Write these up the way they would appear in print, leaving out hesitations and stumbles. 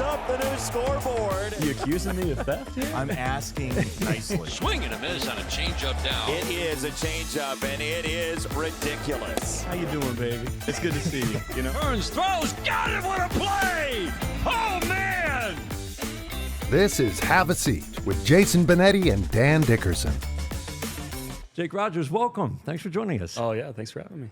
up the new scoreboard. You accusing me of theft here? I'm asking nicely. Swing and a miss on a changeup down. It is a changeup, and it is ridiculous. How you doing, baby? It's good to see you. You know. Burns throws, got it, what a play! Oh, man! This is Have a Seat with Jason Benetti and Dan Dickerson. Jake Rogers, welcome. Thanks for joining us. Oh yeah, thanks for having me.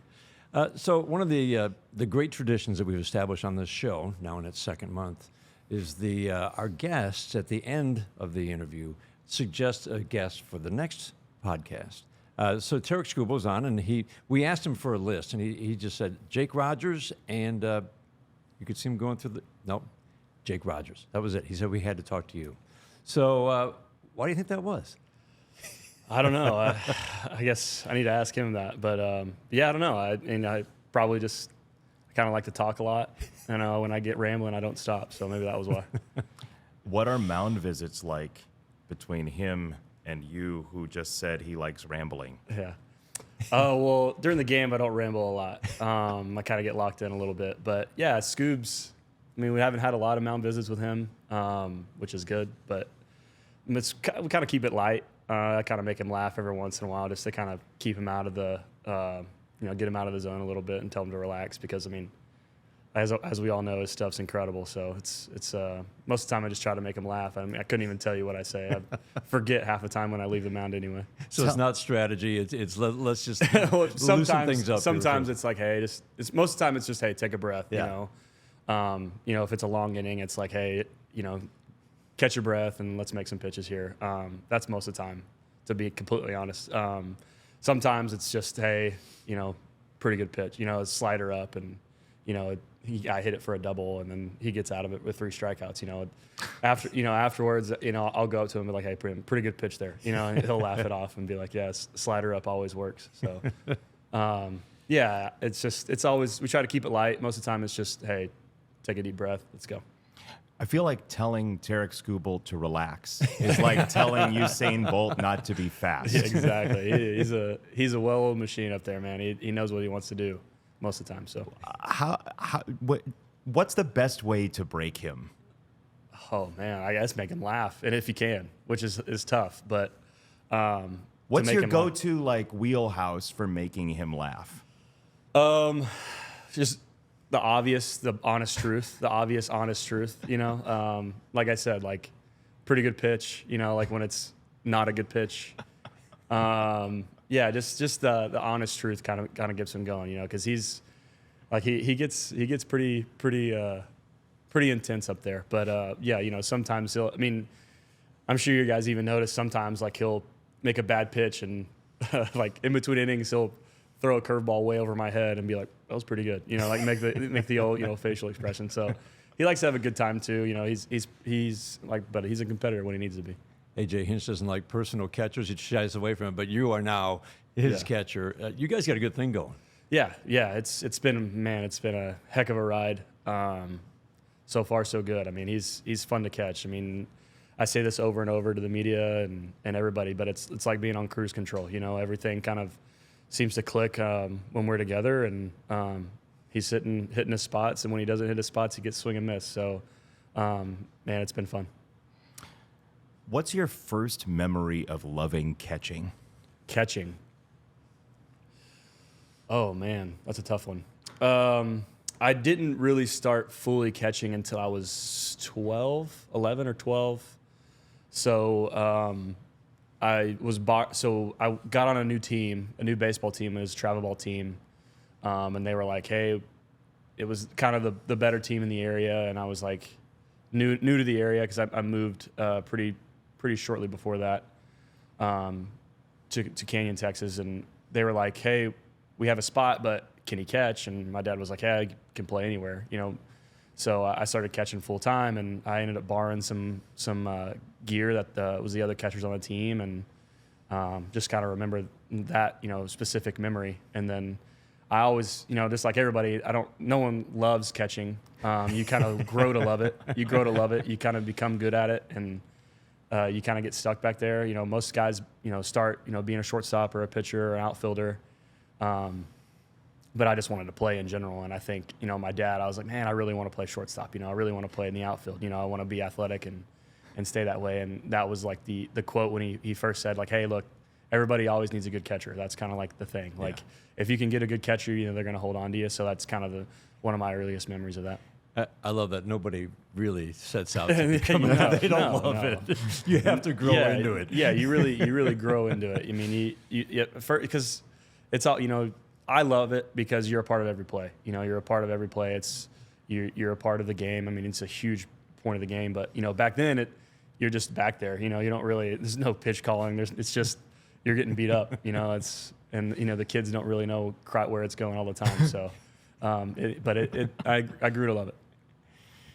So one of the great traditions that we've established on this show, now in its second month, is our guests at the end of the interview suggest a guest for the next podcast. So Tarik Skubal was on, and we asked him for a list, and he just said Jake Rogers, and you could see him going through Jake Rogers. That was it. He said we had to talk to you. So why do you think that was? I don't know. I guess I need to ask him that. But yeah, I don't know. I probably just kind of like to talk a lot. And when I get rambling, I don't stop. So maybe that was why. What are mound visits like between him and you, who just said he likes rambling? Yeah. Oh, well, during the game, I don't ramble a lot. I kind of get locked in a little bit. But yeah, Scoobs, I mean, we haven't had a lot of mound visits with him, which is good. But we kind of keep it light. I kind of make him laugh every once in a while just to kind of keep him out of the, get him out of the zone a little bit and tell him to relax because, I mean, as we all know, his stuff's incredible. So it's most of the time I just try to make him laugh. I mean, I couldn't even tell you what I say. I forget half the time when I leave the mound anyway. So it's not strategy. It's let's just well, loosen things up. Sometimes it's like, hey, most of the time it's just, hey, take a breath. Yeah. If it's a long inning, it's like, hey, catch your breath and let's make some pitches here. That's most of the time, to be completely honest. Sometimes it's just, hey, pretty good pitch. A slider up, and I hit it for a double, and then he gets out of it with 3 strikeouts. Afterwards, I'll go up to him and be like, hey, pretty good pitch there. And he'll laugh it off and be like, yeah, slider up always works. So, yeah, it's always, we try to keep it light. Most of the time, it's just, hey, take a deep breath, let's go. I feel like telling Tarik Skubal to relax is like telling Usain Bolt not to be fast. Yeah, exactly. He's a well-oiled machine up there, man. He knows what he wants to do most of the time. So, what's the best way to break him? Oh man, I guess make him laugh, and if you can, which is tough. But what's your go-to wheelhouse for making him laugh? Just the honest truth. Like I said, pretty good pitch. When it's not a good pitch. Yeah, just the honest truth kind of gets him going. Because he's he gets pretty intense up there. But yeah, sometimes he'll. I mean, I'm sure you guys even notice sometimes he'll make a bad pitch and in between innings he'll throw a curveball way over my head and be like, that was pretty good. Make the old facial expression. So he likes to have a good time too. But he's a competitor when he needs to be. AJ Hinch doesn't like personal catchers. He shies away from him, but you are now his catcher. You guys got a good thing going. Yeah. It's been a heck of a ride. So far, so good. I mean, he's fun to catch. I mean, I say this over and over to the media and everybody, but it's like being on cruise control. Everything kind of seems to click when we're together, and he's hitting his spots, and when he doesn't hit his spots, he gets swing and miss. So, man, it's been fun. What's your first memory of loving catching? Catching. Oh, man, that's a tough one. I didn't really start fully catching until I was 11 or 12. So I got on a new team, a new baseball team. It was a travel ball team. And they were like, hey, it was kind of the better team in the area. And I was like new to the area because I moved pretty shortly before that to Canyon, Texas. And they were like, hey, we have a spot, but can he catch? And my dad was like, yeah, he can play anywhere, So I started catching full time, and I ended up borrowing some gear that was the other catchers on the team, and just kind of remember that specific memory. And then I always just like everybody, no one loves catching. You kind of grow to love it. You grow to love it. You kind of become good at it, and you kind of get stuck back there. Most guys start being a shortstop or a pitcher or an outfielder. but I just wanted to play in general. And I think, my dad, I was like, man, I really want to play shortstop. I really want to play in the outfield. I want to be athletic and stay that way. And that was like the quote when he first said, like, hey, look, everybody always needs a good catcher. That's kind of like the thing. Like, if you can get a good catcher, they're going to hold on to you. So that's kind of one of my earliest memories of that. I love that nobody really sets out to become they don't love it. You have to grow into it. Yeah, you really grow into it. I mean, because it's all, I love it because you're a part of every play. You're a part of every play. You're a part of the game. I mean, it's a huge point of the game. But back then you're just back there. You don't really. There's no pitch calling. It's just you're getting beat up. The kids don't really know quite where it's going all the time. So, I grew to love it.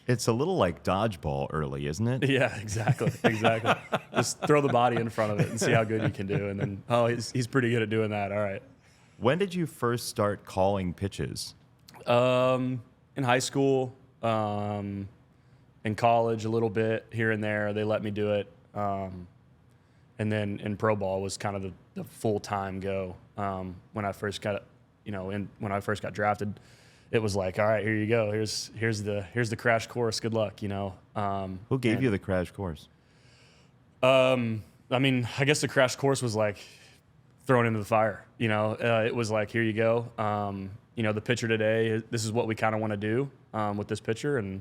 It's a little like dodgeball early, isn't it? Yeah, exactly. Just throw the body in front of it and see how good you can do. And then, he's pretty good at doing that. All right. When did you first start calling pitches? In high school, in college a little bit here and there. They let me do it. And then in pro ball was kind of the full-time go. When I first got, when I first got drafted, it was like, all right, here you go. Here's the crash course. Good luck, Who gave you the crash course? I mean, I guess the crash course was like thrown into the fire. It was like, here you go. The pitcher today, this is what we kind of want to do with this pitcher, and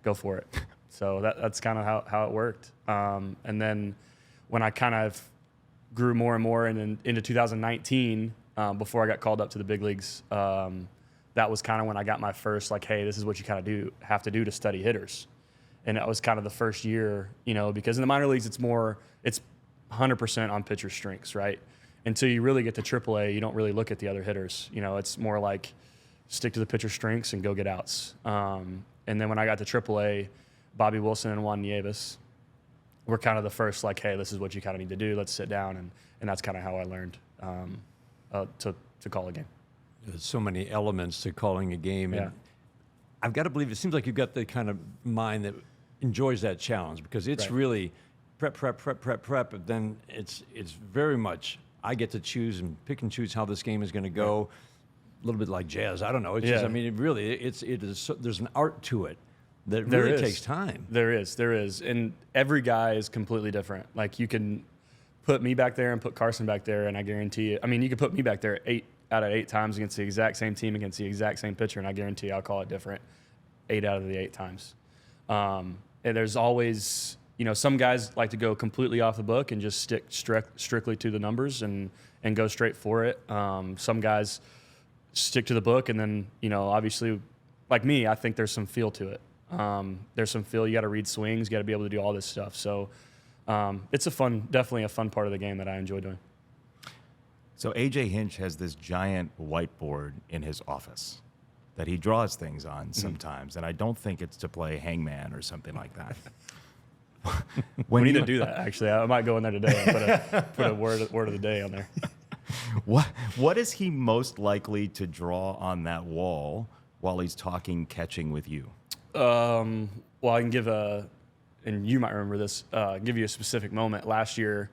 go for it. So that's kind of how it worked. And then when I kind of grew more and more, and then into 2019, before I got called up to the big leagues, that was kind of when I got my first, like, hey, this is what you kind of have to do to study hitters. And that was kind of the first year, because in the minor leagues, it's 100% on pitcher strengths, right? Until you really get to AAA, you don't really look at the other hitters. It's more like stick to the pitcher strengths and go get outs. And then when I got to AAA, Bobby Wilson and Juan Nieves were kind of the first, like, hey, this is what you kind of need to do. Let's sit down. And that's kind of how I learned to call a game. There's so many elements to calling a game. Yeah. And I've got to believe, it seems like you've got the kind of mind that enjoys that challenge, because it's really prep, but then it's very much, I get to choose and pick and choose how this game is going to go. A little bit like jazz. I don't know. It's just, I mean, it is. There's an art to it that really takes time. There is, and every guy is completely different. Like, you can put me back there and put Carson back there, and I guarantee you. I mean, you can put me back there 8 out of 8 times against the exact same team, against the exact same pitcher, and I guarantee you I'll call it different 8 out of the 8 times. And there's always, some guys like to go completely off the book and just stick strictly to the numbers and go straight for it. Some guys stick to the book, and then, obviously, like me, I think there's some feel to it. There's some feel. You got to read swings. You got to be able to do all this stuff. So it's definitely a fun part of the game that I enjoy doing. So A.J. Hinch has this giant whiteboard in his office that he draws things on sometimes, and I don't think it's to play hangman or something like that. We need to do that, actually. I might go in there today and put a word of the day on there. What is he most likely to draw on that wall while he's talking catching with you? Well, I can give and you might remember this, give you a specific moment. Last year,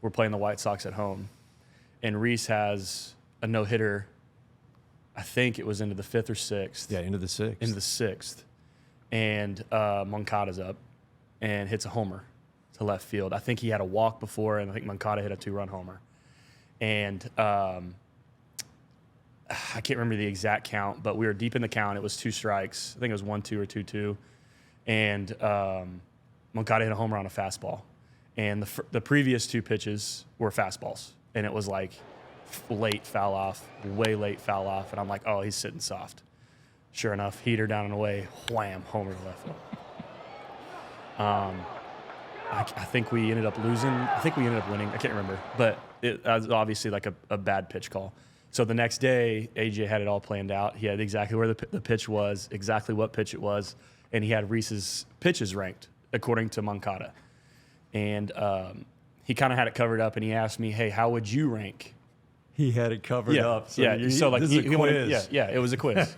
we're playing the White Sox at home, and Reese has a no-hitter. I think it was into the 5th or 6th. Yeah, into the 6th. Into the 6th. And Moncada's up and hits a homer to left field. I think he had a walk before, and I think Moncada hit a 2-run homer. And I can't remember the exact count, but we were deep in the count. It was 2 strikes. I think it was 1-2 or 2-2. And Moncada hit a homer on a fastball. And the previous 2 pitches were fastballs. And it was like late foul off, way late foul off. And I'm like, oh, he's sitting soft. Sure enough, heater down and away, wham, homer to left field. I think we ended up losing. I think we ended up winning. I can't remember. But it was obviously like a bad pitch call. So the next day, AJ had it all planned out. He had exactly where the pitch was, exactly what pitch it was, and he had Reese's pitches ranked according to Moncada. And he kind of had it covered up, and he asked me, hey, how would you rank? He had it covered up. So so like this is a quiz. It was a quiz.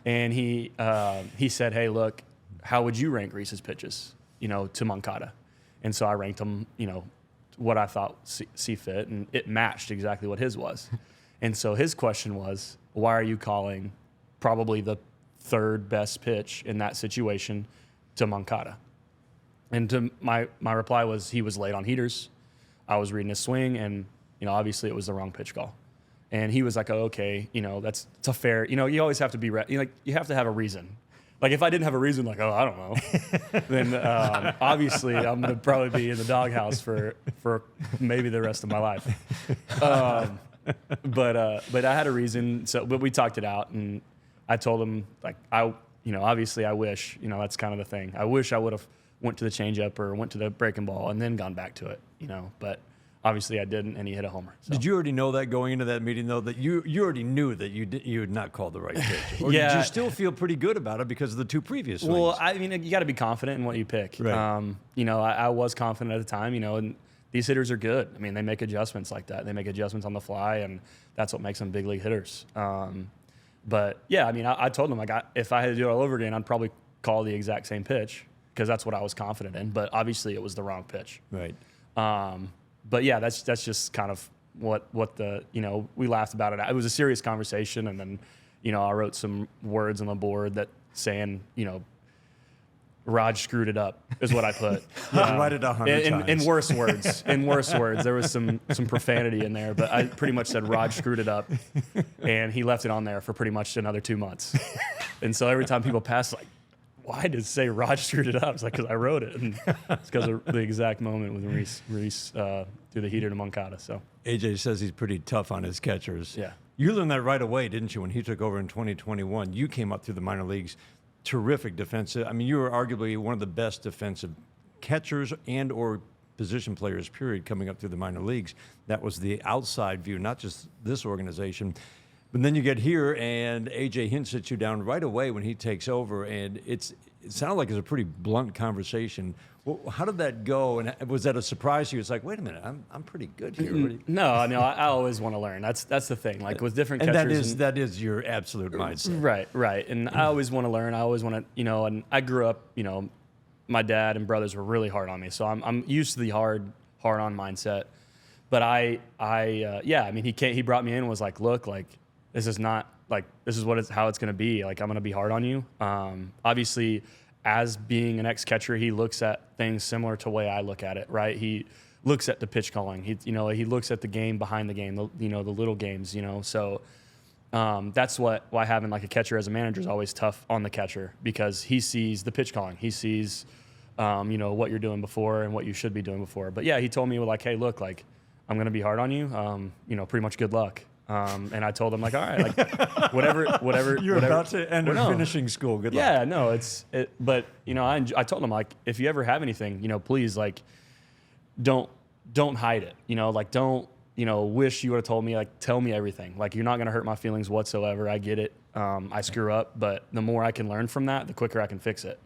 And he said, hey, look, how would you rank Reese's pitches, to Moncada? And so I ranked them, what I thought see fit, and it matched exactly what his was. And so his question was, why are you calling probably the third best pitch in that situation to Moncada? And to my reply was, he was late on heaters. I was reading his swing, and obviously it was the wrong pitch call. And he was like, oh, okay, it's a fair, you always have to be, you have to have a reason. Like, if I didn't have a reason, like, oh, I don't know, then obviously I'm going to probably be in the doghouse for maybe the rest of my life. But I had a reason. But we talked it out, and I told him, like, obviously I wish, that's kind of the thing. I wish I would have went to the changeup or went to the breaking ball and then gone back to it, but obviously I didn't, and he hit a homer. So. Did you already know that going into that meeting, though, that you already knew that you had not called the right pitch? Or Yeah. did you still feel pretty good about it because of the two previous swings? Well, I mean, you got to be confident in what you pick. Right. I was confident at the time, and these hitters are good. I mean, they make adjustments like that. They make adjustments on the fly, and that's what makes them big league hitters. But, yeah, I mean, I told them, like, if I had to do it all over again, I'd probably call the exact same pitch because that's what I was confident in. But obviously it was the wrong pitch. Right. But yeah, that's just kind of what the, we laughed about it. It was a serious conversation. And then, I wrote some words on the board that saying, Raj screwed it up is what I put. Write it 100 times. In worse words. In worse words. There was some profanity in there, but I pretty much said Raj screwed it up, and he left it on there for pretty much another 2 months. And so every time people pass, like, why did it say Raj screwed it up? It's like, because I wrote it. And it's because of the exact moment when Reese threw the heater to Moncada. So AJ says he's pretty tough on his catchers. Yeah. You learned that right away, didn't you, when he took over in 2021? You came up through the minor leagues, terrific defensive. I mean, you were arguably one of the best defensive catchers and or position players, period, coming up through the minor leagues. That was the outside view, not just this organization. But then you get here, and A.J. Hinch sits you down right away when he takes over, and it sounded like it was a pretty blunt conversation. Well, how did that go, and was that a surprise to you? It's like, wait a minute, I'm pretty good here. No, I mean, I always want to learn. That's the thing. Like with different catchers, and that is your absolute mindset. Right. And I always want to learn. I always want to, and I grew up, my dad and brothers were really hard on me, so I'm used to the hard on mindset. But I mean, he brought me in and was like, look, like, this is not like, this is how it's going to be. Like, I'm going to be hard on you. Obviously, as being an ex-catcher, he looks at things similar to the way I look at it, right? He looks at the pitch calling. He looks at the game behind the game, the little games, So that's why having like a catcher as a manager is always tough on the catcher, because he sees the pitch calling. He sees, what you're doing before and what you should be doing before. But yeah, he told me like, hey, look, like, I'm going to be hard on you. Pretty much good luck. And I told him, like, all right, like, whatever. You're about to enter finishing school. Good luck. Yeah, no, but I told him, like, if you ever have anything, please, like, don't hide it. Like, don't, wish you would have told me, like, tell me everything. Like, you're not going to hurt my feelings whatsoever. I get it. I screw up, but the more I can learn from that, the quicker I can fix it.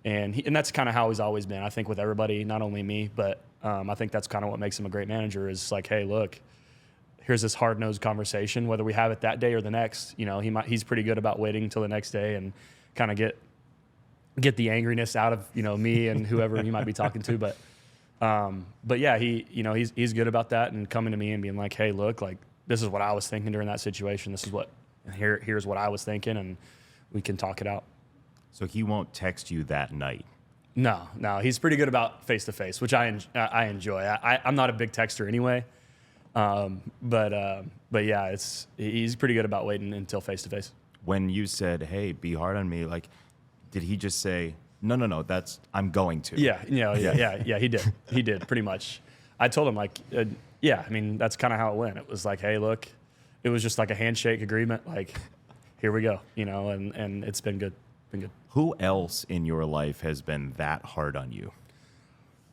And that's kind of how he's always been, I think, with everybody, not only me, but I think that's kind of what makes him a great manager is like, hey, look, here's this hard-nosed conversation, whether we have it that day or the next. He's pretty good about waiting until the next day and kind of get the angriness out of me and whoever he might be talking to. But yeah, he's good about that and coming to me and being like, hey, look, like, this is what I was thinking during that situation. This is here's what I was thinking, and we can talk it out. So he won't text you that night? No, he's pretty good about face-to-face, which I enjoy. I'm not a big texter anyway. But yeah, he's pretty good about waiting until face-to-face. When you said, hey, be hard on me, like, did he just say, no, I'm going to? Yeah, he did. He did, pretty much. I told him, like, I mean, that's kind of how it went. It was like, hey, look, it was just like a handshake agreement, like, here we go, and it's been good. Who else in your life has been that hard on you?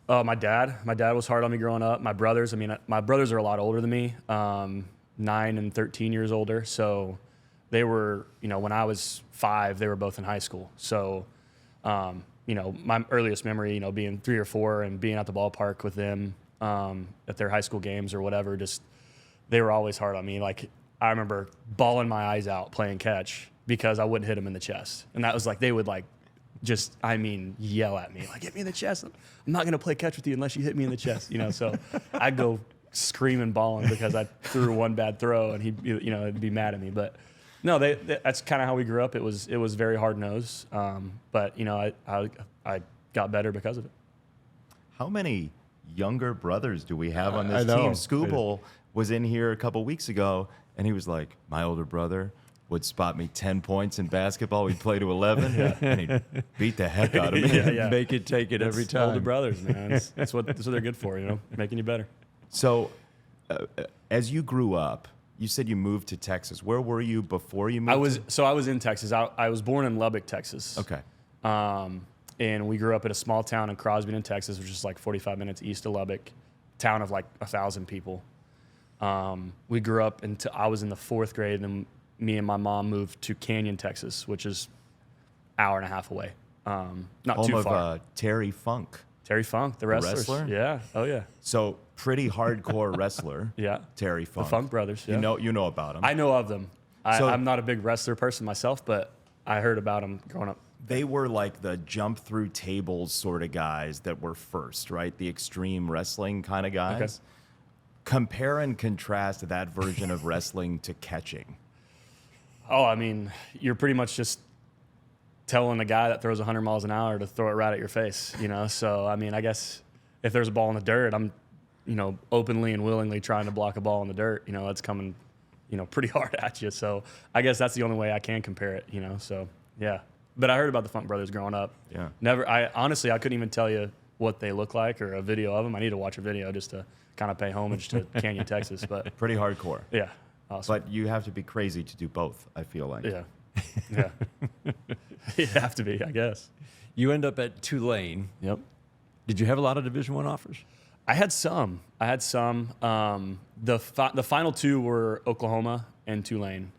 My dad. My dad was hard on me growing up. My brothers. I mean, my brothers are a lot older than me, 9 and 13 years older. So they were, when I was 5, they were both in high school. So, my earliest memory, being 3 or 4 and being at the ballpark with them at their high school games or whatever, just they were always hard on me. Like, I remember bawling my eyes out playing catch because I wouldn't hit them in the chest. And that was like, they would like, yell at me, like, hit me in the chest. I'm not going to play catch with you unless you hit me in the chest, So I'd go screaming, bawling because I threw one bad throw, and he'd be mad at me. But no, that's kind of how we grew up. It was very hard nosed, but I got better because of it. How many younger brothers do we have on this I know. team? Skubal was in here a couple weeks ago, and he was like, my older brother would spot me 10 points in basketball. We'd play to 11, and he'd beat the heck out of me. Yeah. Make it take it every time. Older brothers, man. That's what they're good for, making you better. So as you grew up, you said you moved to Texas. Where were you before you moved? I was in Texas. I was born in Lubbock, Texas. Okay. And we grew up in a small town in Crosbyton, Texas, which is like 45 minutes east of Lubbock, town of like 1,000 people. We grew up until I was in the 4th grade, and then me and my mom moved to Canyon, Texas, which is an hour and a half away. Not Home too of far. Terry Funk. Terry Funk, the wrestler. Yeah. Oh yeah. So pretty hardcore wrestler. Yeah. Terry Funk. The Funk brothers. Yeah. You know about him. I know of them. So- I'm not a big wrestler person myself, but I heard about them growing up. They were like the jump through tables sort of guys that were first, right? The extreme wrestling kind of guys. Okay. Compare and contrast that version of wrestling to catching. Oh, I mean, you're pretty much just telling a guy that throws 100 miles an hour to throw it right at your face, So, I mean, I guess if there's a ball in the dirt, I'm, openly and willingly trying to block a ball in the dirt. That's coming, pretty hard at you. So I guess that's the only way I can compare it, So, yeah. But I heard about the Funk brothers growing up. Yeah. Honestly, I couldn't even tell you what they look like or a video of them. I need to watch a video just to kind of pay homage to Canyon, Texas. But Pretty hardcore. yeah, awesome. But you have to be crazy to do both, I feel like. Yeah. Yeah. You have to be, I guess. You end up at Tulane. Yep. Did you have a lot of Division I offers? I had some. The final 2 were Oklahoma and Tulane.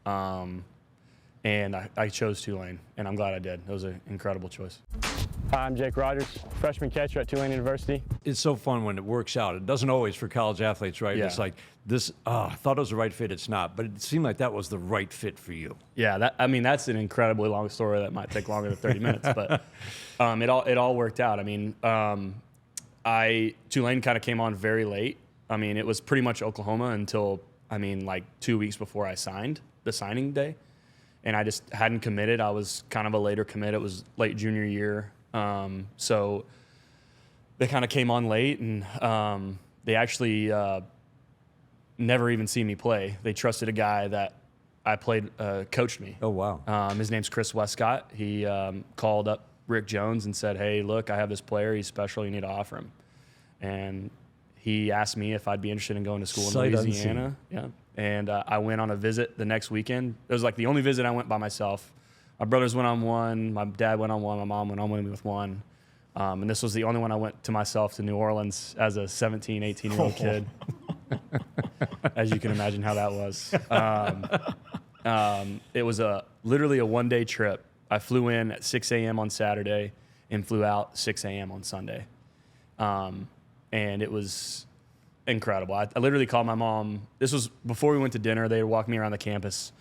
And I chose Tulane, and I'm glad I did. It was an incredible choice. Hi, I'm Jake Rogers, freshman catcher at Tulane University. It's so fun when it works out. It doesn't always for college athletes, right? Yeah. It's like this, I thought it was the right fit. It's not, but it seemed like that was the right fit for you. Yeah, that's an incredibly long story that might take longer than 30 minutes, but it all worked out. I mean, Tulane kind of came on very late. I mean, it was pretty much Oklahoma until, like 2 weeks before I signed, the signing day. And I just hadn't committed. I was kind of a later commit. It was late junior year. So they kind of came on late, and they actually never even seen me play. They trusted a guy that I played, coached me. Oh, wow. His name's Chris Westcott. He called up Rick Jones and said, hey, look, I have this player. He's special. You need to offer him. And he asked me if I'd be interested in going to school in Louisiana. Yeah. And I went on a visit the next weekend. It was like the only visit I went by myself. My brothers went on one. My dad went on one. My mom went on one with one. And this was the only one I went to myself to New Orleans as a 17, 18-year-old kid. As you can imagine how that was. It was literally a one-day trip. I flew in at 6 a.m. on Saturday and flew out 6 a.m. on Sunday. And it was incredible. I literally called my mom. This was before we went to dinner. They walked me around the campus.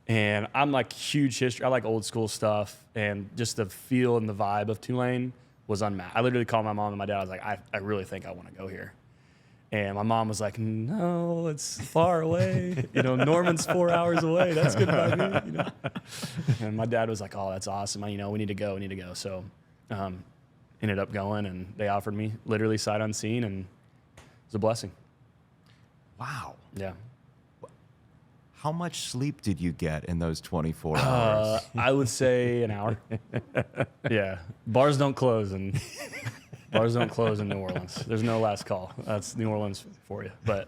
And I'm like huge history. I like old school stuff. And just the feel and the vibe of Tulane was unmatched. I literally called my mom and my dad. I was like, I really think I want to go here. And my mom was like, no, it's far away. Norman's 4 hours away. That's good by me. And my dad was like, oh, that's awesome. We need to go. So ended up going, and they offered me literally sight unseen, and it was a blessing. Wow. Yeah. How much sleep did you get in those 24 hours? I would say an hour. Yeah. Bars don't close in New Orleans. There's no last call. That's New Orleans for you. But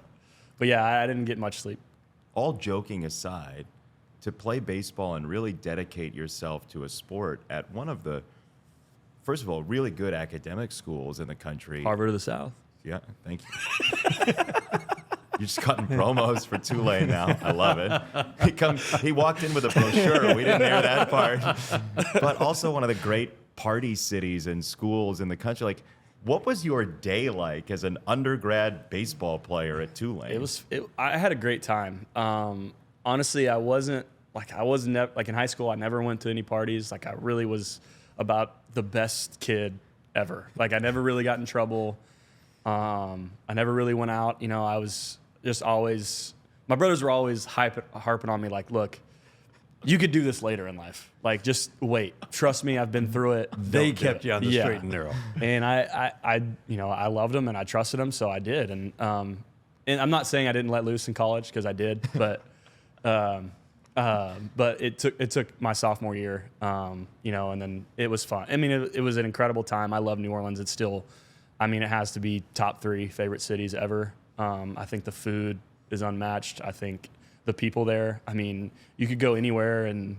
yeah, I didn't get much sleep. All joking aside, to play baseball and really dedicate yourself to a sport at one of the, first of all, really good academic schools in the country. Harvard of the South. Yeah, thank you. You're just cutting promos for Tulane now. I love it. He walked in with a brochure. We didn't hear that part. But also one of the great party cities and schools in the country. Like, what was your day like as an undergrad baseball player at Tulane? I had a great time. Honestly, I wasn't like in high school. I never went to any parties. Like, I really was about the best kid ever. Like, I never really got in trouble. I never really went out. You know, I was just always, my brothers were always harping on me like, look, you could do this later in life. Like, just wait. Trust me, I've been through it. They kept you on the straight and narrow. And I loved them and I trusted them, so I did. And I'm not saying I didn't let loose in college, because I did, but it took my sophomore year, you know, and then it was fun. I mean, it was an incredible time. I love New Orleans. It's still, I mean, it has to be top 3 favorite cities ever. I think the food is unmatched. I think the people there, I mean, you could go anywhere and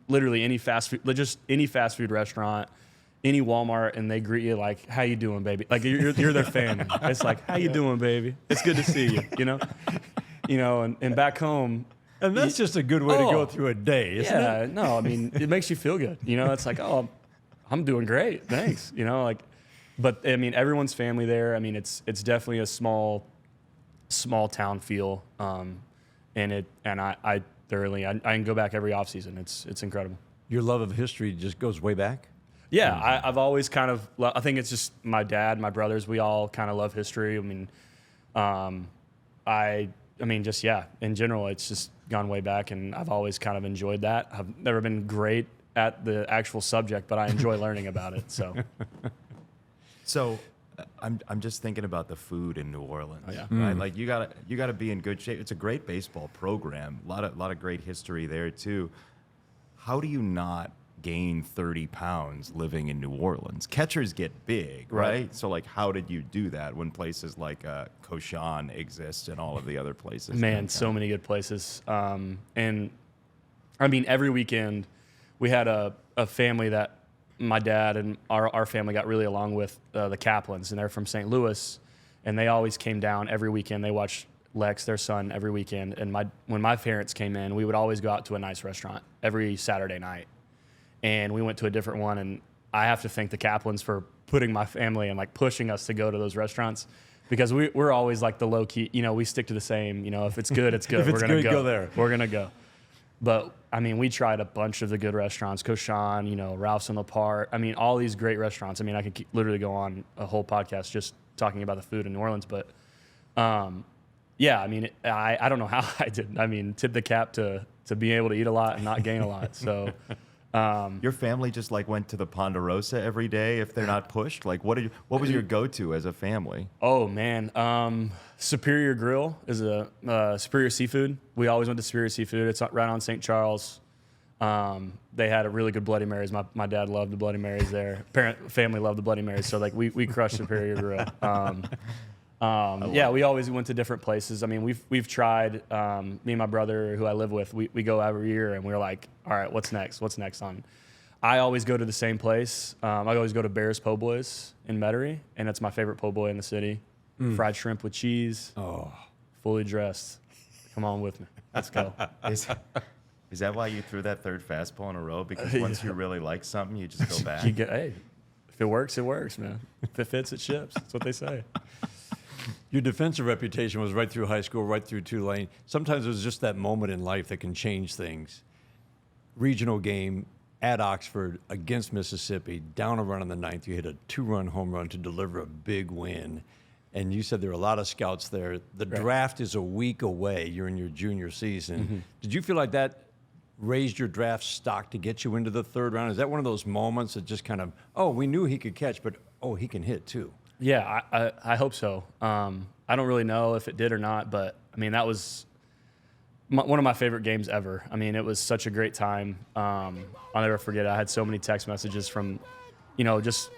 literally any fast food restaurant, any Walmart, and they greet you like, "How you doing, baby?" Like you're their family. It's like, "How you doing, baby? It's good to see you." You know, and back home. And that's just a good way to go through a day, isn't it? Yeah, no, I mean, it makes you feel good. You know, it's like, "Oh, I'm doing great, thanks." You know, like, but I mean, everyone's family there. I mean, it's definitely a small town feel, and I thoroughly I can go back every off season. It's incredible. Your love of history just goes way back? Yeah, I've always kind of, I think it's just my dad, my brothers, we all kind of love history. I mean, just, yeah, in general, it's just gone way back, and I've always kind of enjoyed that. I've never been great at the actual subject, but I enjoy learning about it, so. So I'm just thinking about the food in New Orleans. Oh, yeah. Right? Like you gotta be in good shape. It's a great baseball program. A lot of great history there too. How do you not gain 30 pounds living in New Orleans? Catchers get big, right? So like, how did you do that when places like Cochin exist and all of the other places? Man, so many good places. And I mean, every weekend we had a family that my dad and our family got really along with, the Kaplans, and they're from St. Louis, and they always came down every weekend. They watched Lex, their son, every weekend. And when my parents came in, we would always go out to a nice restaurant every Saturday night. And we went to a different one, and I have to thank the Kaplans for putting my family and like pushing us to go to those restaurants, because we're always like the low key, you know, we stick to the same, you know, if it's good, it's good. If it's We're gonna good, go there. We're gonna go. But I mean, we tried a bunch of the good restaurants, Cochin, you know, Ralph's in the Park. I mean, all these great restaurants. I mean, I could literally go on a whole podcast just talking about the food in New Orleans. But yeah, I mean, I don't know how I did. I mean, tip the cap to be able to eat a lot and not gain a lot. So. Your family just like went to the Ponderosa every day if they're not pushed? Like what was your go-to as a family? Oh man, Superior Grill is a Superior Seafood. We always went to Superior Seafood. It's right on St. Charles. They had a really good Bloody Marys. My dad loved the Bloody Marys there. Family loved the Bloody Marys. So like we crushed Superior Grill. Yeah, we always went to different places. I mean, we've tried, me and my brother who I live with, we go every year, and we're like, all right, what's next? What's next on? I always go to the same place. I always go to Bear's Po' Boys in Metairie, and it's my favorite po' boy in the city. Fried shrimp with cheese. Oh, fully dressed. Come on with me. Let's go. Is that why you threw that third fastball in a row? Because once you really like something, you just go back? Hey, if it works, man. If it fits, it ships. That's what they say. Your defensive reputation was right through high school, right through Tulane. Sometimes it was just that moment in life that can change things. Regional game at Oxford against Mississippi, down a run in the ninth. You hit a 2-run home run to deliver a big win. And you said there were a lot of scouts there. The draft is a week away. You're in your junior season. Mm-hmm. Did you feel like that raised your draft stock to get you into the third round? Is that one of those moments that just kind of, oh, we knew he could catch, but, oh, he can hit too? Yeah, I hope so. I don't really know if it did or not, but, I mean, that was one of my favorite games ever. I mean, it was such a great time. I'll never forget it. I had so many text messages from, you know, just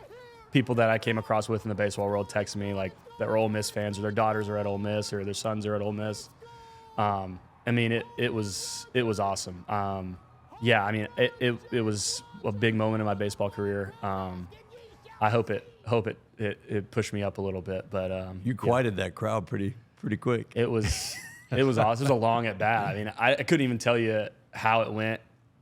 people that I came across with in the baseball world texting me, like, that were Ole Miss fans, or their daughters are at Ole Miss, or their sons are at Ole Miss. I mean, it was awesome. Yeah, I mean, it was a big moment in my baseball career. I hope it pushed me up a little bit, but you quieted that crowd pretty quick. It was awesome. It was a long at bat. I mean, I couldn't even tell you how it went.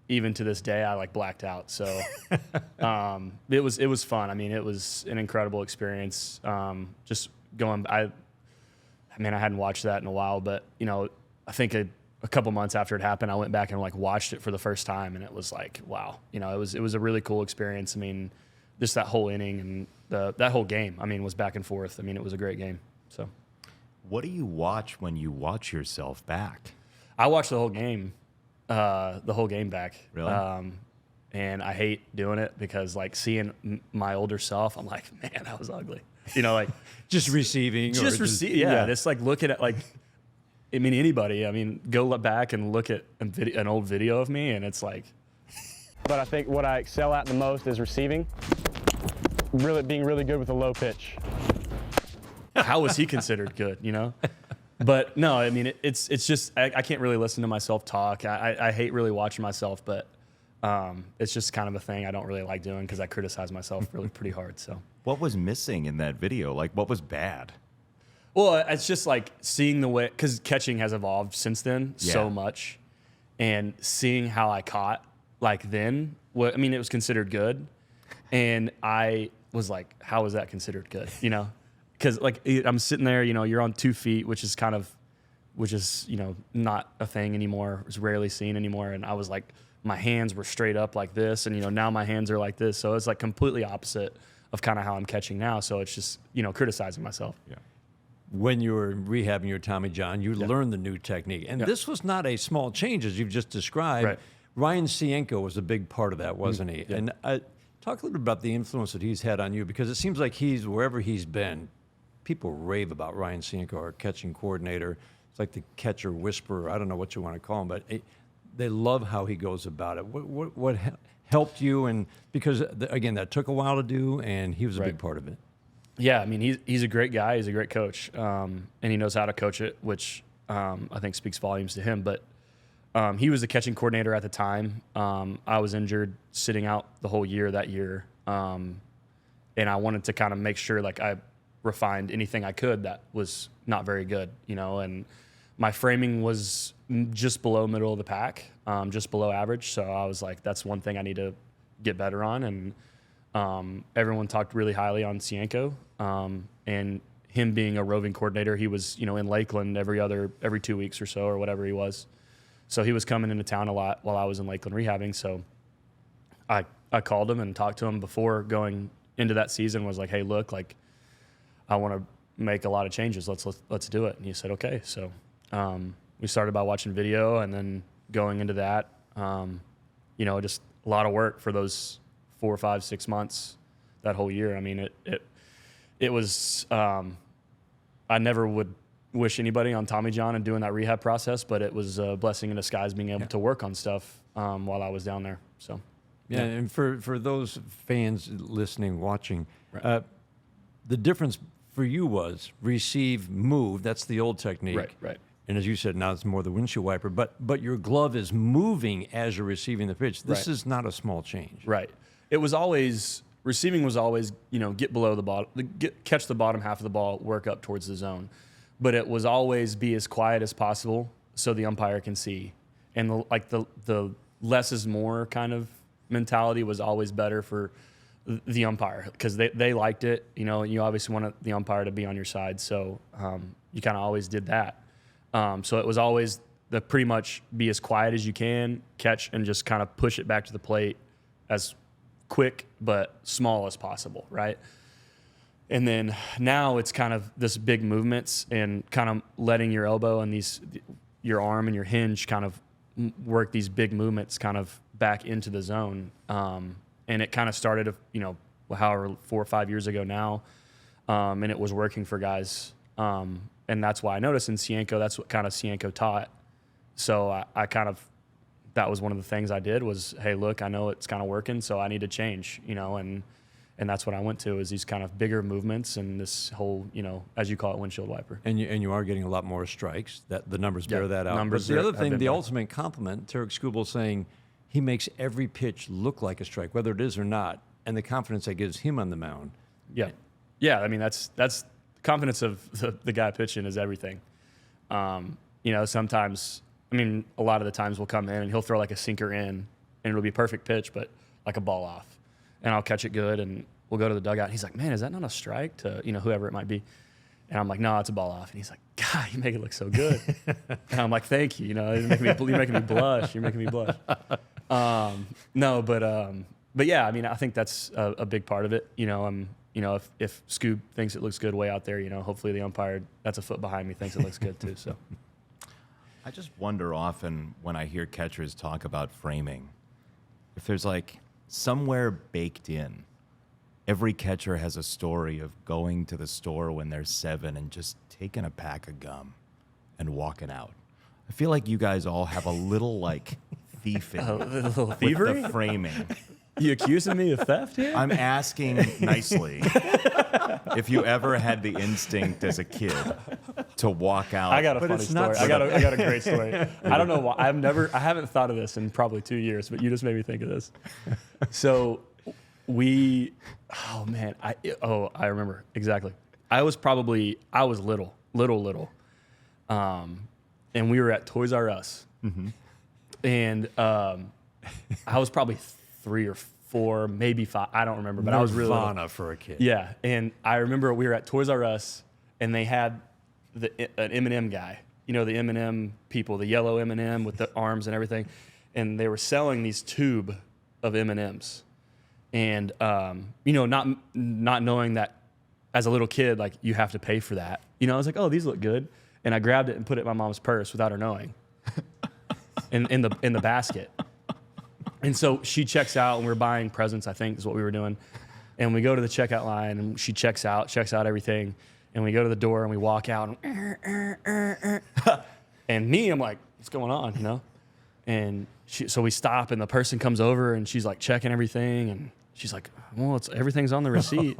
Even to this day, I like blacked out. So it was fun. I mean, it was an incredible experience. Just going, I hadn't watched that in a while, but you know, I think a couple months after it happened, I went back and like watched it for the first time, and it was like, wow. You know, it was a really cool experience. I mean, just that whole inning and that whole game, I mean, was back and forth. I mean, it was a great game. So, What do you watch when you watch yourself back? I watched the whole game back. Really? And I hate doing it because, like, seeing my older self, I'm like, man, that was ugly. You know, like Just receiving. yeah. Just like looking at, like, I mean, anybody. I mean, go back and look at an old video of me, and it's like. But I think what I excel at the most is receiving. Being really good with a low pitch. How was he considered good, you know? But no, I mean, it's just, I can't really listen to myself talk. I hate really watching myself, but it's just kind of a thing I don't really like doing because I criticize myself really pretty hard. So What was missing in that video? Like, what was bad? Well, it's just like seeing the way, because catching has evolved since then so much, and seeing how I caught like then, I mean, it was considered good. And I was like, how is that considered good? You know, because like I'm sitting there, you know, you're on 2 feet, which is, you know, not a thing anymore. It's rarely seen anymore. And I was like, my hands were straight up like this. And, you know, now my hands are like this. So it's like completely opposite of kind of how I'm catching now. So it's just, you know, criticizing myself. Yeah. When you were rehabbing your Tommy John, you learned the new technique. And this was not a small change, as you've just described. Right. Ryan Cienko was a big part of that, wasn't he? Yeah. And talk a little bit about the influence that he's had on you, because it seems like wherever he's been, people rave about Ryan Cienko, our catching coordinator. It's like the catcher whisperer. I don't know what you want to call him, but they love how he goes about it. What helped you? And because, again, that took a while to do, and he was a big part of it. Yeah, I mean, he's a great guy. He's a great coach, and he knows how to coach it, which I think speaks volumes to him. But he was the catching coordinator at the time. I was injured, sitting out the whole year that year, and I wanted to kind of make sure like I refined anything I could that was not very good, you know. And my framing was just below middle of the pack, just below average. So I was like, that's one thing I need to get better on. And everyone talked really highly on Cienko, and him being a roving coordinator, he was, you know, in Lakeland every 2 weeks or so or whatever he was. So he was coming into town a lot while I was in Lakeland rehabbing. So I called him and talked to him before going into that season, was like, hey, look, like I want to make a lot of changes. Let's do it. And he said, okay. So we started by watching video, and then going into that, you know, just a lot of work for those 4, 5, 6 months, that whole year. I mean, it was, I never would wish anybody on Tommy John and doing that rehab process, but it was a blessing in disguise being able to work on stuff while I was down there. So, yeah. And for those fans listening, watching, the difference for you was receive, move. That's the old technique. Right. And as you said, now it's more the windshield wiper. But your glove is moving as you're receiving the pitch. This is not a small change. Right. It was always, receiving was always, you know, get below the bottom, catch the bottom half of the ball, work up towards the zone. But it was always be as quiet as possible so the umpire can see. And the less is more kind of mentality was always better for the umpire, because they liked it. You know, you obviously want the umpire to be on your side. So you kind of always did that. So it was always pretty much be as quiet as you can, catch, and just kind of push it back to the plate as quick but small as possible, right? And then now it's kind of this big movements and kind of letting your elbow and your arm and your hinge kind of work these big movements kind of back into the zone. And it kind of started, you know, however 4 or 5 years ago now, and it was working for guys. And that's why I noticed in Cienko, that's what kind of Cienko taught. So I kind of, that was one of the things I did was, hey, look, I know it's kind of working, so I need to change, you know, and that's what I went to, is these kind of bigger movements and this whole, you know, as you call it, windshield wiper. And you are getting a lot more strikes. That the numbers bear that out. Numbers but the other have thing, been the better. ultimate compliment, Tarik Skubal saying he makes every pitch look like a strike, whether it is or not, and the confidence that gives him on the mound. Yeah. I mean, that's confidence of the guy pitching is everything. You know, sometimes, I mean, a lot of the times we'll come in and he'll throw like a sinker in, and it'll be a perfect pitch, but like a ball off, and I'll catch it good, and we'll go to the dugout. And he's like, man, is that not a strike to, you know, whoever it might be? And I'm like, no, it's a ball off. And he's like, God, you make it look so good. And I'm like, thank you. You know, you're making me blush. You're making me blush. But But yeah, I mean, I think that's a big part of it. You know, if Scoob thinks it looks good way out there, you know, hopefully the umpire that's a foot behind me thinks it looks good too. So I just wonder often when I hear catchers talk about framing, if there's like somewhere baked in, every catcher has a story of going to the store when they're 7 and just taking a pack of gum and walking out. I feel like you guys all have a little like thief in a little with thievery. the framing. You accusing me of theft here? I'm asking nicely if you ever had the instinct as a kid to walk out. I got a But funny it's not story. I got a great story. I don't know why. I haven't thought of this in probably 2 years, but you just made me think of this. So oh man, I remember exactly. I was little. And we were at Toys R Us. Mm-hmm. And I was probably 3 or 4, maybe 5. I don't remember, but I was really little. Nirvana for a kid. Yeah, and I remember we were at Toys R Us, and they had an M&M guy. You know, the M&M people, the yellow M&M with the arms and everything. And they were selling these tube of M&Ms. And, you know, not knowing that as a little kid, like, you have to pay for that. You know, I was like, oh, these look good. And I grabbed it and put it in my mom's purse without her knowing in the basket. And so she checks out, and we're buying presents, I think is what we were doing. And we go to the checkout line, and she checks out everything. And we go to the door, and we walk out, and, and me, I'm like, what's going on, you know? And so we stop, and the person comes over, and she's like checking everything, and she's like, well, everything's on the receipt.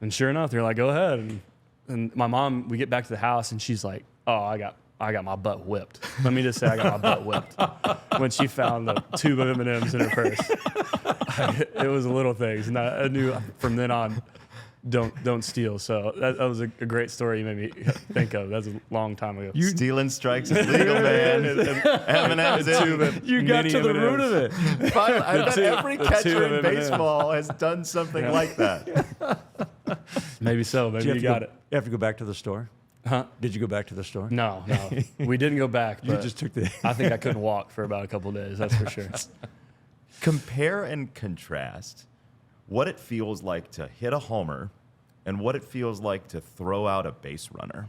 And sure enough, they're like, go ahead. And my mom, we get back to the house, and she's like, oh, I got my butt whipped. Let me just say I got my butt whipped when she found the tube of M&Ms in her purse. It was little things, and I knew from then on, don't steal. So that was a great story you made me think of. That's a long time ago. Stealing strikes is legal, man. M&M's in. You got to the root of it. Finally, I bet every catcher in M&Ms. baseball has done something like that. Maybe so. Maybe you got it. You have to go back to the store? Huh? Did you go back to the store? No. We didn't go back. You but just took the... I think I couldn't walk for about a couple of days. That's for sure. Compare and contrast what it feels like to hit a homer and what it feels like to throw out a base runner.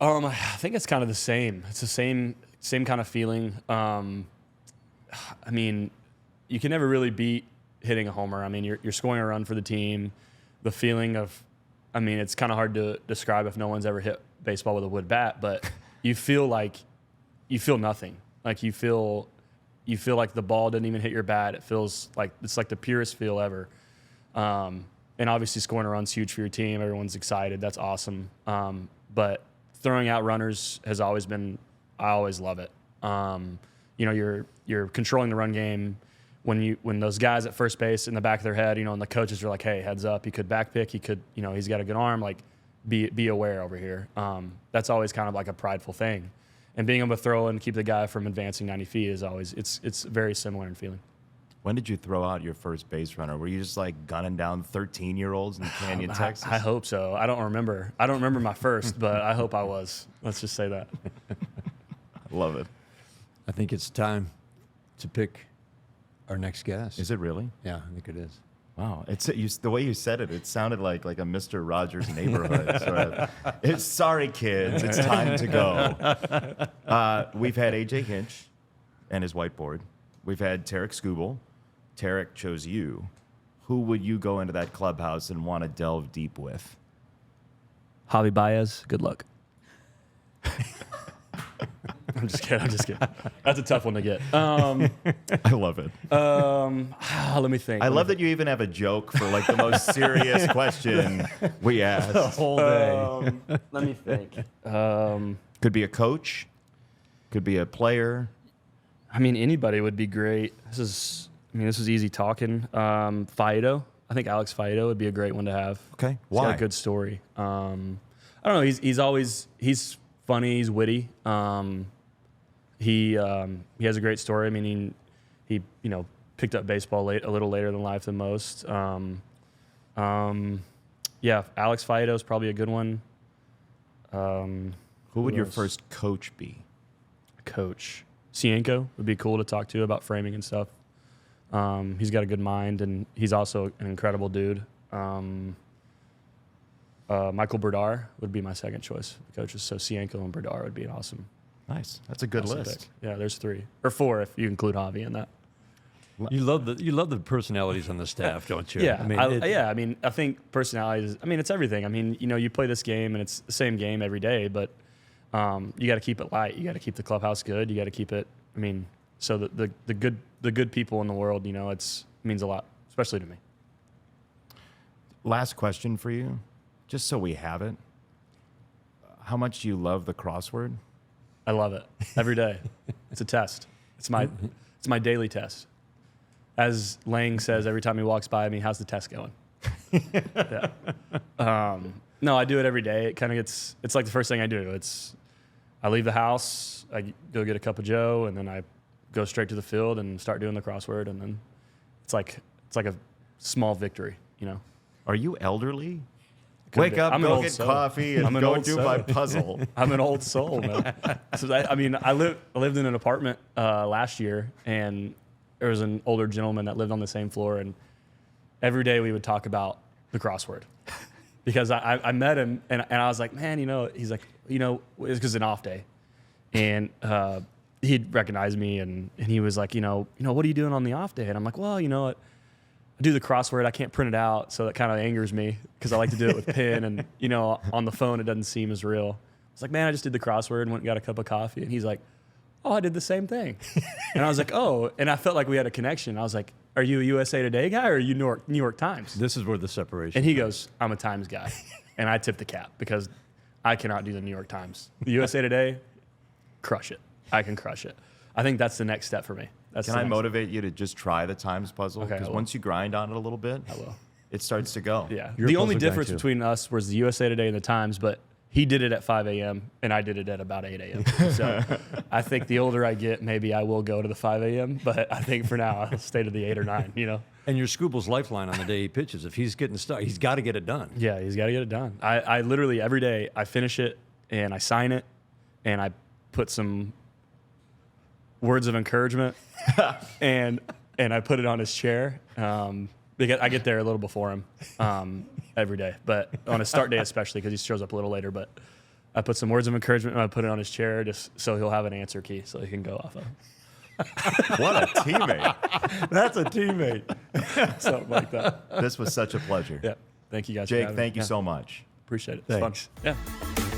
I think it's kind of the same. It's the same kind of feeling. I mean, you can never really beat hitting a homer. I mean, you're scoring a run for the team. The feeling of, I mean, it's kind of hard to describe if no one's ever hit baseball with a wood bat, but you feel nothing. Like you feel like the ball didn't even hit your bat. It feels like it's like the purest feel ever. And obviously scoring a run's huge for your team. Everyone's excited. That's awesome. But throwing out runners has always been, I always love it. You know, you're controlling the run game. When those guys at first base in the back of their head, you know, and the coaches are like, hey, heads up, he could back pick, he could, you know, he's got a good arm, like be aware over here. That's always kind of like a prideful thing. And being able to throw and keep the guy from advancing 90 feet is always, it's very similar in feeling. When did you throw out your first base runner? Were you just like gunning down 13-year-olds in Canyon, Texas? I hope so. I don't remember my first, but I hope I was. Let's just say that. I love it. I think it's time to pick our next guest. Is it really? Yeah, I think it is. Wow, the way you said it, it sounded like a Mr. Rogers Neighborhood. Sort of. Sorry, kids, it's time to go. We've had AJ Hinch and his whiteboard. We've had Tarik Skubal. Tarik chose you. Who would you go into that clubhouse and want to delve deep with? Javi Baez, good luck. I'm just kidding. That's a tough one to get. I love it. Let me think. I love that you even have a joke for like the most serious question we asked. The whole day. Let me think. Could be a coach. Could be a player. I mean, anybody would be great. This is easy talking. Faedo. I think Alex Faedo would be a great one to have. Okay. He's got Why? a good story. I don't know. He's funny. He's witty. He has a great story. I mean, he picked up baseball a little later in life than most. Yeah, Alex Faedo is probably a good one. Who would your first coach be? Coach Cienko would be cool to talk to about framing and stuff. He's got a good mind, and he's also an incredible dude. Michael Berdar would be my second choice coaches. So Cienko and Berdar would be an awesome. Nice. That's a good awesome list. pick. Yeah, there's 3 or 4 if you include Javi in that. You love the personalities on the staff, don't you? Yeah, I mean, I think personalities. I mean, it's everything. I mean, you play this game and it's the same game every day, but you got to keep it light. You got to keep the clubhouse good. You got to keep it. I mean, so the good people in the world, it means a lot, especially to me. Last question for you, just so we have it. How much do you love the crossword? I love it every day. It's a test. It's my daily test. As Lang says every time he walks by me, how's the test going? Yeah. No, I do it every day. It kind of it's like the first thing I do. I leave the house, I go get a cup of Joe, and then I go straight to the field and start doing the crossword, and then it's like a small victory, Are you elderly? Could Wake be. up, I'm an go old get soul. coffee, and I'm an go old do soul. my puzzle. I'm an old soul, man. So I lived in an apartment last year, and there was an older gentleman that lived on the same floor, and every day we would talk about the crossword. Because I met him, and I was like, man, he's like, it's because it's an off day. And he'd recognize me, and he was like, what are you doing on the off day? And I'm like, well, what? I do the crossword. I can't print it out, so that kind of angers me because I like to do it with pen, and on the phone it doesn't seem as real. I was like, man, I just did the crossword and went and got a cup of coffee, and he's like, oh, I did the same thing. And I was like, oh, and I felt like we had a connection. I was like, are you a USA Today guy or are you New York Times? This is where the separation. And he goes, I'm a Times guy, and I tip the cap because I cannot do the New York Times. The USA Today, crush it. I can crush it. I think that's the next step for me. Can I motivate you to just try the Times puzzle? Okay, I Because will. once you grind on it a little bit, I will. it starts to go. Yeah. You're a The only puzzle guy, difference too. between us was the USA Today and the Times, but he did it at 5 a.m. and I did it at about 8 a.m. So I think the older I get, maybe I will go to the 5 a.m., but I think for now I'll stay to the 8 or 9, And your Skubal's lifeline on the day he pitches. If he's getting stuck, he's got to get it done. Yeah, he's got to get it done. I literally, every day, I finish it and I sign it and I put some words of encouragement and I put it on his chair. Because I get there a little before him every day, but on his start day especially because he shows up a little later. But I put some words of encouragement and I put it on his chair just so he'll have an answer key so he can go off of. What a teammate. That's a teammate. Something like that. This was such a pleasure. Yeah. Thank you guys. for Jake, having thank me. you Yeah. so much. Appreciate it. Thanks. It's fun. Yeah.